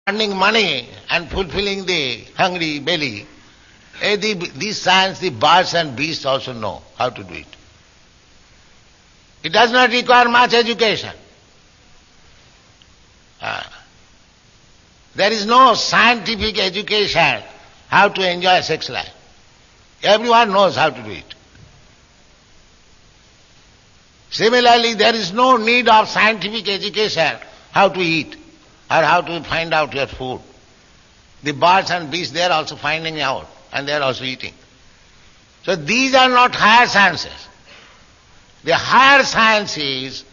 earning money and fulfilling the hungry belly. This science the birds and beasts also know how to do it. It does not require much education. There is no scientific education how to enjoy sex life. Everyone knows how to do it. Similarly, there is no need of scientific education how to eat or how to find out your food. The birds and beasts, they are also finding out and they are also eating. So these are not higher sciences. The higher science is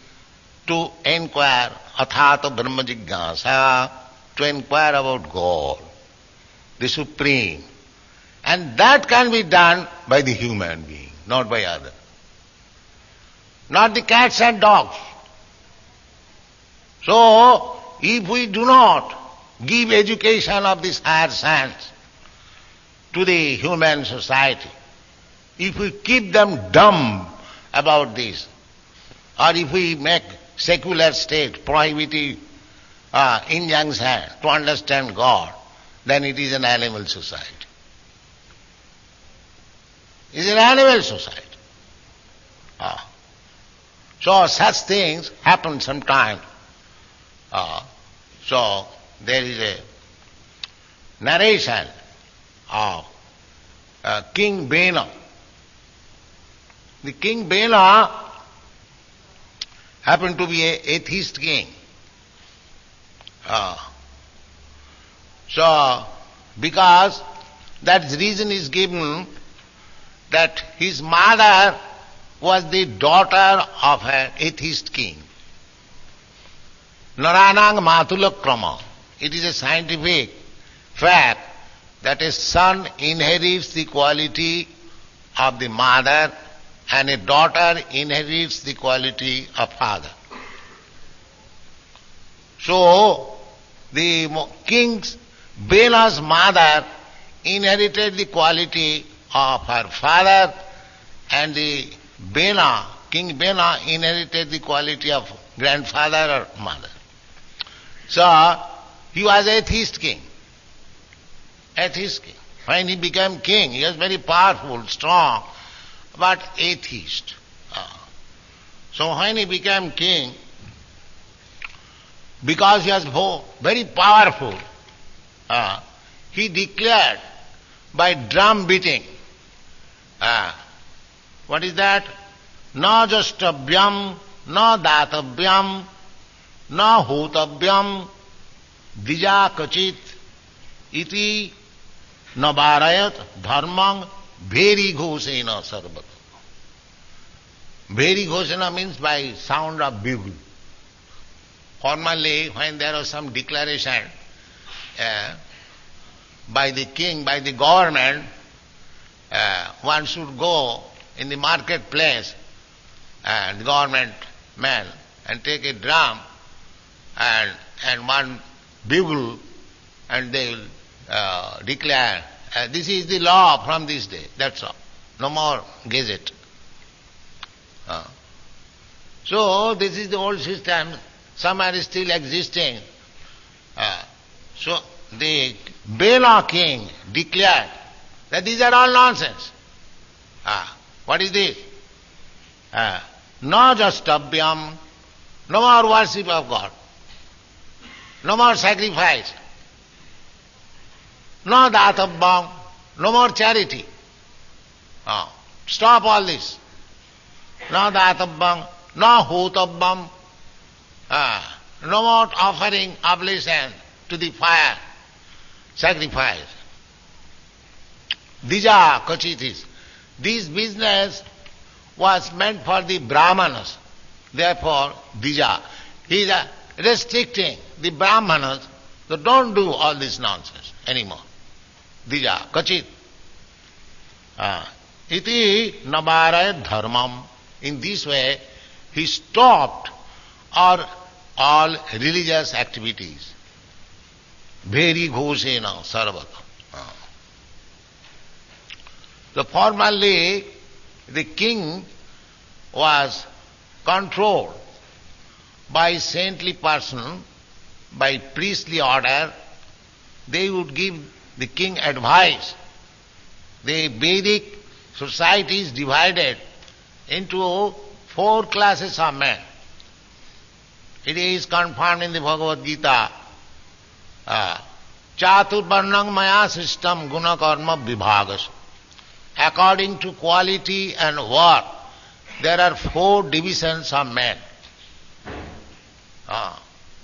to inquire, athata brahma jignasa, to inquire about God, the Supreme. And that can be done by the human being, not by others. Not the cats and dogs. So, if we do not give education of this higher science to the human society, if we keep them dumb about this, or if we make secular state prohibitive injunction to understand God, then it is an animal society. It is an animal society. So such things happen sometimes. So there is a narration of King Bena. The King Bena happened to be an atheist king. So because that reason is given that his mother was the daughter of an atheist king. Naranang Matulakrama. It is a scientific fact that a son inherits the quality of the mother and a daughter inherits the quality of father. So, the king's Bena's mother inherited the quality of her father, and the Bena, King Bena, inherited the quality of grandfather or mother. So, he was atheist king. Atheist king. When he became king, he was very powerful, strong, but atheist. So when he became king, because he was very powerful, he declared by drum beating, what is that? Na jastabhyam, na datavyam, na hotavyam, dija kachit, iti nabarayat dharmang bheri ghosena sarvat. Bheri ghosena means by sound of bugle. Formerly, when there was some declaration by the king, by the government, one should go in the marketplace and the government man and take a drum and one bugle, and they will declare, this is the law from this day, that's all. No more gazette. So this is the old system, some are still existing. So the Bela king declared that these are all nonsense. What is this? No jastabhyam, no more worship of God, no more sacrifice, no datavyam, no more charity. Stop all this. No datavyam, no hotavyam, no more offering oblation to the fire, sacrifice. Dija kachitis. This business was meant for the Brahmanas. Therefore, Dija. He is restricting the Brahmanas, so don't do all this nonsense anymore. Dija, kachit. Iti nabarayat dharmam. In this way, he stopped all religious activities. Bheri ghosena sarvata. So formerly, the king was controlled by saintly person, by priestly order, they would give the king advice. The Vedic society is divided into 4 classes of men. It is confirmed in the Bhagavad Gita. Chaturvarnam maya system guna karma vibhagas. According to quality and work, there are 4 divisions of men.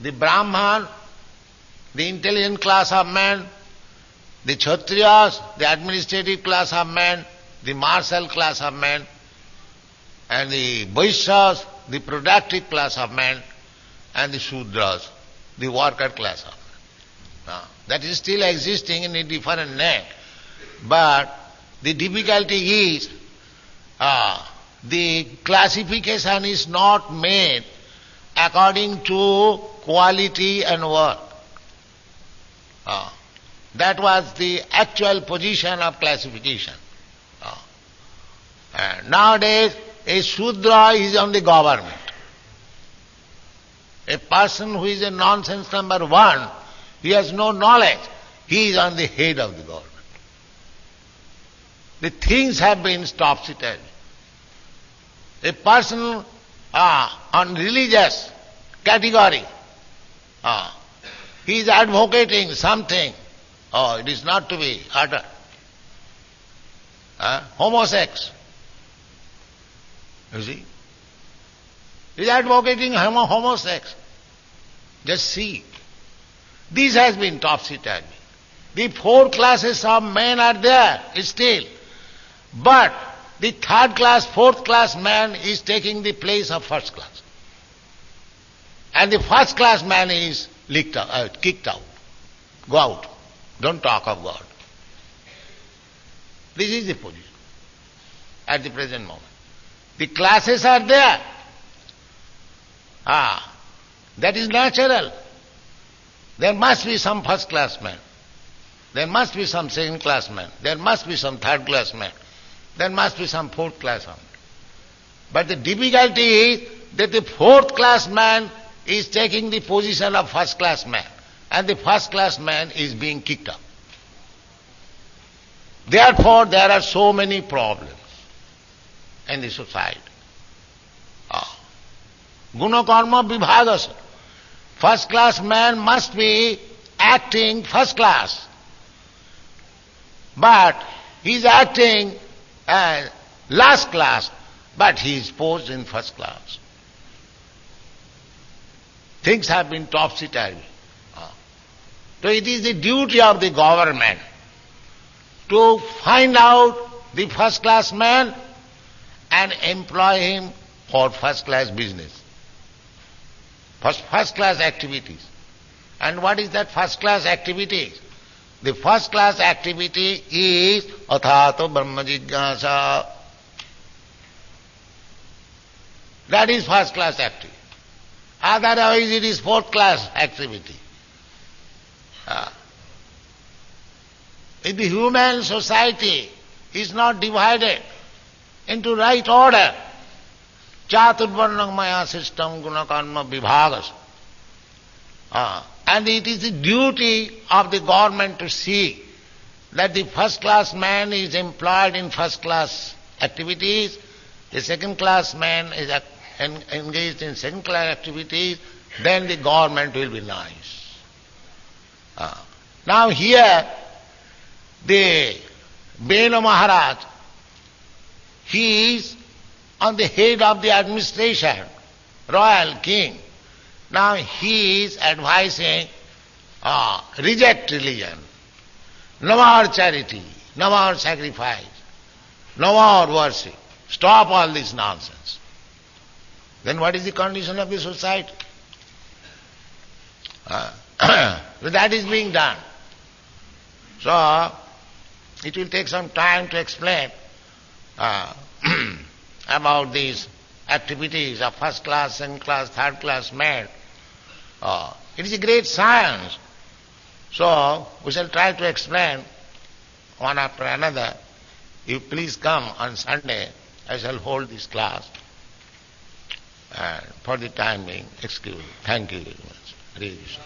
The Brahman, the intelligent class of men, the Kshatriyas, the administrative class of men, the martial class of men, and the Vaishyas, the productive class of men, and the Shudras, the worker class of men. That is still existing in a different name. But the difficulty is the classification is not made according to quality and work. That was the actual position of classification. And nowadays, a Shudra is on the government. A person who is a nonsense number 1, he has no knowledge, he is on the head of the government. The things have been topsy-turvy. A person on religious category, he is advocating something. It is not to be uttered. Homosex. You see? He is advocating homosex. Just see. This has been topsy-turvy. The 4 classes of men are there still. But the 3rd class, 4th class man is taking the place of 1st class. And the 1st class man is kicked out. Go out. Don't talk of God. This is the position at the present moment. The classes are there. That is natural. There must be some 1st class man. There must be some 2nd class man. There must be some 3rd class man. There must be some 4th class man. But the difficulty is that the 4th class man is taking the position of 1st class man, and the 1st class man is being kicked out. Therefore, there are so many problems in the society. Guna karma vibhagas. 1st class man must be acting 1st class. But he is acting last class, but he is posed in 1st class. Things have been topsy-turvy. So it is the duty of the government to find out the 1st class man and employ him for 1st class business, for 1st class activities. And what is that 1st class activity? The 1st class activity is athato brahma jigyasa. That is 1st class activity. Otherwise it is 4th class activity. If the human society is not divided into right order, chaturvarnam maya system guna karma vibhagas, and it is the duty of the government to see that the 1st class man is employed in 1st class activities, the 2nd class man is engaged in 2nd class activities, then the government will be nice. Now here, the Venu Maharaj, he is on the head of the administration, royal king. Now he is advising, reject religion, no more charity, no more sacrifice, no more worship, stop all this nonsense. Then what is the condition of the society? So that is being done. So it will take some time to explain about these activities of 1st class, 2nd class, 3rd class men. It is a great science. So we shall try to explain one after another. You please come on Sunday. I shall hold this class. And for the time being, excuse me. Thank you very much. Hare Krishna.